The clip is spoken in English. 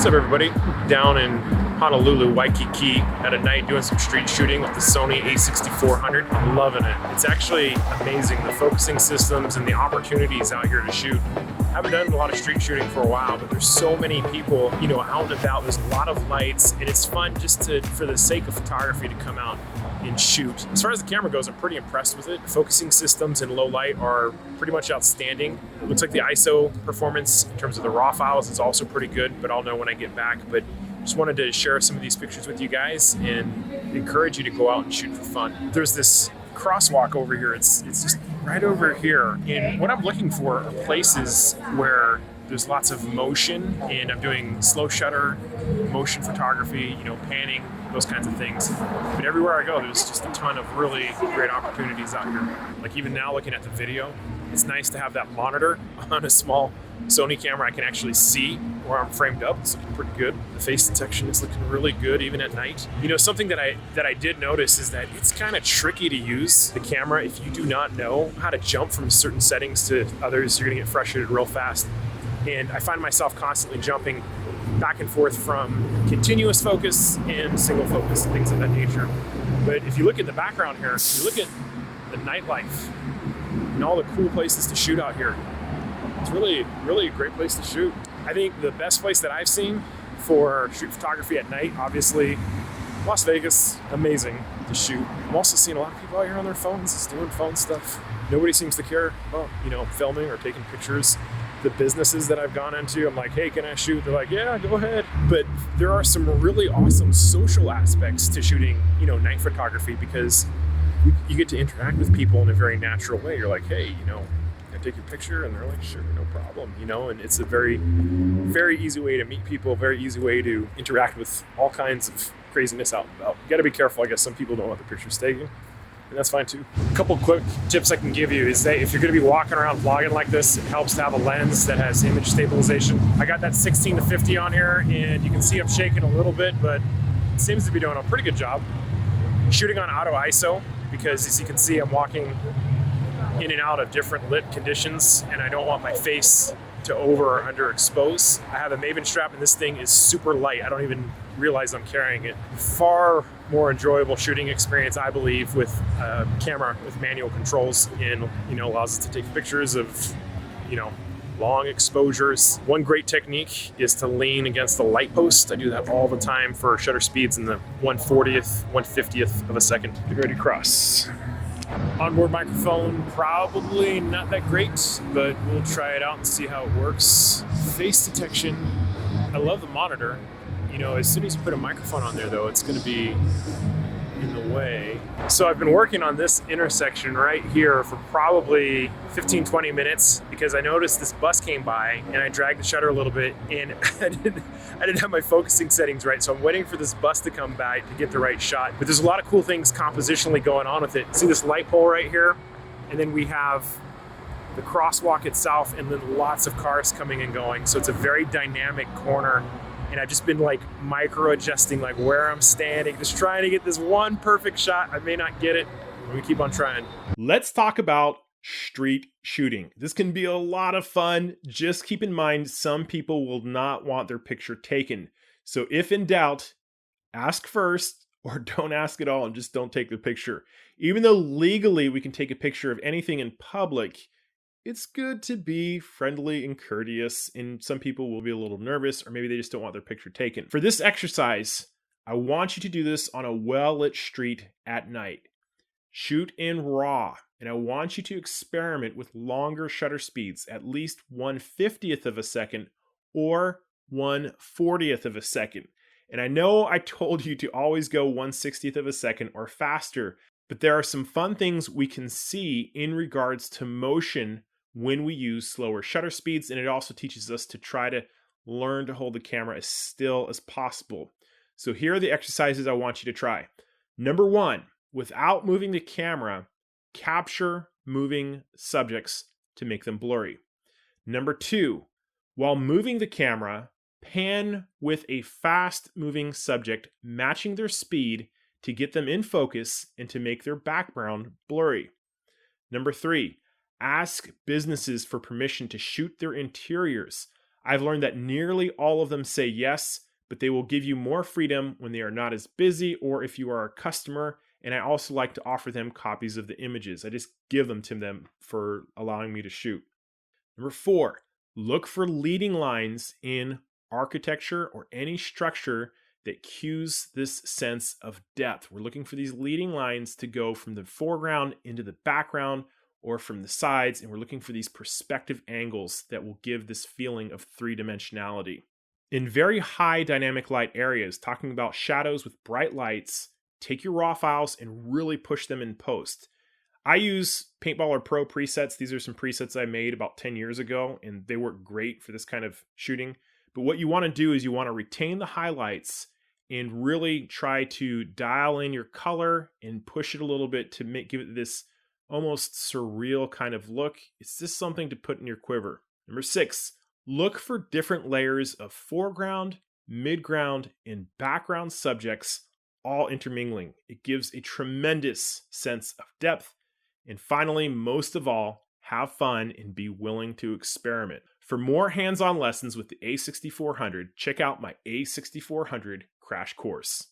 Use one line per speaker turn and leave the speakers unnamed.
What's up, everybody? Down in Honolulu, Waikiki at a night doing some street shooting with the Sony A6400. I'm loving it. It's actually amazing, the focusing systems and the opportunities out here to shoot. I haven't done a lot of street shooting for a while, but there's so many people, out and about. There's a lot of lights, and it's fun just for the sake of photography to come out and shoot. As far as the camera goes, I'm pretty impressed with it. The focusing systems in low light are pretty much outstanding. It looks like the ISO performance in terms of the raw files is also pretty good, but I'll know when I get back. But just wanted to share some of these pictures with you guys and encourage you to go out and shoot for fun. There's this crosswalk over here. It's just right over here. And what I'm looking for are places where there's lots of motion, and I'm doing slow shutter, motion photography, panning, those kinds of things. But everywhere I go, there's just a ton of really great opportunities out here. Like even now looking at the video, it's nice to have that monitor on a small Sony camera. I can actually see where I'm framed up. It's looking pretty good. The face detection is looking really good even at night. Something that I did notice is that it's kind of tricky to use the camera if you do not know how to jump from certain settings to others. You're gonna get frustrated real fast. And I find myself constantly jumping back and forth from continuous focus and single focus and things of that nature. But if you look at the background here, you look at the nightlife and all the cool places to shoot out here. It's really, really a great place to shoot. I think the best place that I've seen for street photography at night, obviously, Las Vegas, amazing to shoot. I'm also seeing a lot of people out here on their phones, just doing phone stuff. Nobody seems to care about, filming or taking pictures. The businesses that I've gone into, I'm like, hey, can I shoot? They're like, yeah, go ahead. But there are some really awesome social aspects to shooting, night photography, because you get to interact with people in a very natural way. You're like, hey, can I take your picture? And they're like, sure, no problem, and it's a very, very easy way to meet people, very easy way to interact with all kinds of craziness out and about. You gotta be careful, I guess some people don't want the pictures taken. And that's fine too. A couple quick tips I can give you is that if you're going to be walking around vlogging like this, it helps to have a lens that has image stabilization. I got that 16-50 on here, and you can see I'm shaking a little bit, but it seems to be doing a pretty good job. Shooting on auto ISO, because as you can see, I'm walking in and out of different lit conditions, and I don't want my face to over or underexpose. I have a Maven strap, and this thing is super light. I don't even realize I'm carrying it. Far more enjoyable shooting experience, I believe, with a camera with manual controls, and allows us to take pictures of long exposures. One great technique is to lean against the light post. I do that all the time for shutter speeds in the 1/40th, 1/50th of a second. Get ready to cross. Onboard microphone, probably not that great, but we'll try it out and see how it works. Face detection, I love the monitor. As soon as you put a microphone on there, though, it's going to be in the way. So I've been working on this intersection right here for probably 15-20 minutes, because I noticed this bus came by and I dragged the shutter a little bit, and I didn't have my focusing settings right. So I'm waiting for this bus to come by to get the right shot. But there's a lot of cool things compositionally going on with it. See this light pole right here? And then we have the crosswalk itself, and then lots of cars coming and going. So it's a very dynamic corner. And I've just been micro adjusting where I'm standing, just trying to get this one perfect shot. I may not get it, but we keep on trying. Let's talk about street shooting. This can be a lot of fun. Just keep in mind, some people will not want their picture taken. So if in doubt, ask first, or don't ask at all and just don't take the picture. Even though legally we can take a picture of anything in public, it's good to be friendly and courteous, and some people will be a little nervous, or maybe they just don't want their picture taken. For this exercise, I want you to do this on a well-lit street at night. Shoot in RAW, and I want you to experiment with longer shutter speeds, at least 1/50th of a second or 1/40th of a second. And I know I told you to always go 1/60th of a second or faster, but there are some fun things we can see in regards to motion when we use slower shutter speeds, and it also teaches us to try to learn to hold the camera as still as possible. So here are the exercises I want you to try. Number 1, without moving the camera, capture moving subjects to make them blurry. Number 2, while moving the camera, pan with a fast moving subject, matching their speed to get them in focus and to make their background blurry. Number 3, ask businesses for permission to shoot their interiors. I've learned that nearly all of them say yes, but they will give you more freedom when they are not as busy or if you are a customer. And I also like to offer them copies of the images. I just give them to them for allowing me to shoot. Number 4, look for leading lines in architecture or any structure that cues this sense of depth. We're looking for these leading lines to go from the foreground into the background or from the sides, and we're looking for these perspective angles that will give this feeling of three-dimensionality. In very high dynamic light areas, talking about shadows with bright lights, take your raw files and really push them in post. I use Paintballer Pro presets. These are some presets I made about 10 years ago, and they work great for this kind of shooting. But what you want to do is you want to retain the highlights and really try to dial in your color and push it a little bit to give it this almost surreal kind of look. It's just something to put in your quiver. Number 6, look for different layers of foreground, midground, and background subjects all intermingling. It gives a tremendous sense of depth. And finally, most of all, have fun and be willing to experiment. For more hands-on lessons with the A6400, check out my A6400 crash course.